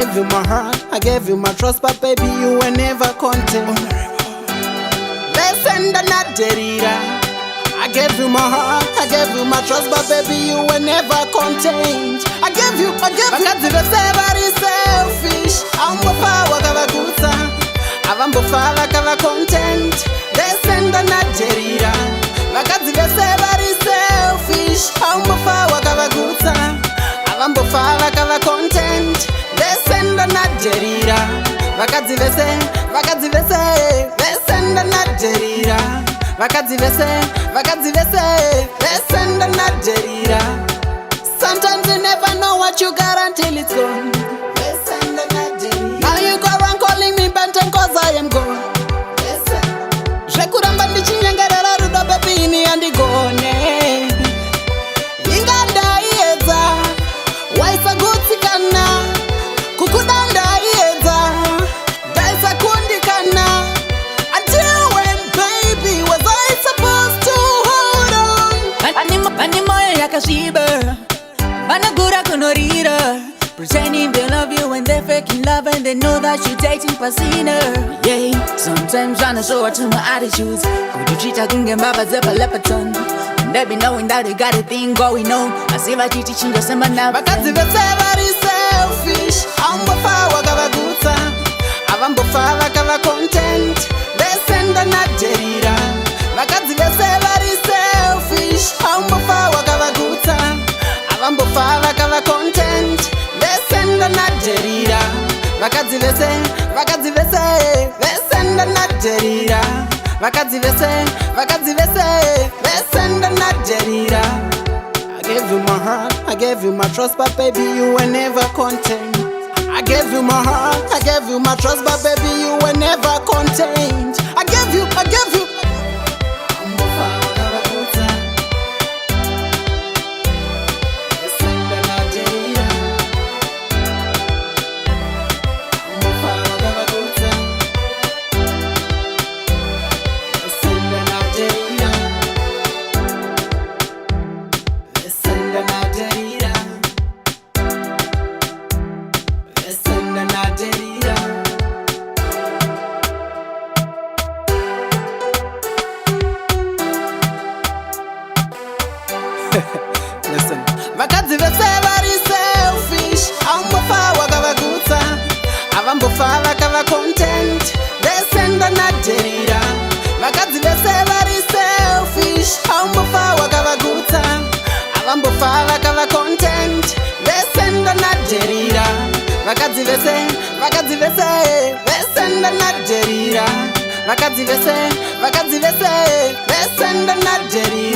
gave you my heart, I gave you my trust, but baby you were never content. Listen to Nigeria. I gave you my heart, I gave you my trust, but baby you were never content. I gave you. Bakazi bese bari selfish. Ambo power kava kuta, avambo fala kava content. Listen to Nigeria. Bakazi bese bari selfish. Ambo power kava kuta, avambo fala kava content. Listen to Nigeria. Bakazi bese, listen to Nigeria. Bakazi bese, listen to Nigeria. Sometimes you never know what you got until it's gone. Listen to Nigeria. Now you go around calling me Bantam cause I am gone. Listen. Shekuramba ndichinyengerera rudo baby ini andigone. Inganda ieza, waisa gutsikana. Kukudanda ieza, daisa kundikana. Until when baby was I supposed to hold on? Animoya yakashiba, managura konorira. Pretending they love you when they're faking love and they know that you're dating Pasina. Yeah, sometimes trying to show her to my attitudes. Could you treat her gunga mbaba zepa lepaton? And they be knowing that they got a thing going on. I see what you teaching just in my now. Bakazi bese bari selfish. Ambo fawa kava guta, avambo fala kava content. Listen to Nigeria. Bakazi bese bari selfish. Ambo fawa kava guta, avambo fala kava content. Listen to Nigeria. Bakazi bese, listen to Nigeria. Bakazi bese, listen to Nigeria. I gave you my heart, I gave you my trust, but baby you were never content. I gave you my heart, I gave you my trust, but baby you were never content. I gave you. Listen, Bakazi bese bari selfish. Ambo fawa kava guta, avambo fala kava content. Listen to Nigeria. Bakazi bese bari selfish. Ambo fawa kava guta, avambo fala kava content. Listen to Nigeria. Bakazi bese, listen to Nigeria. Bakazi bese, listen to Nigeria.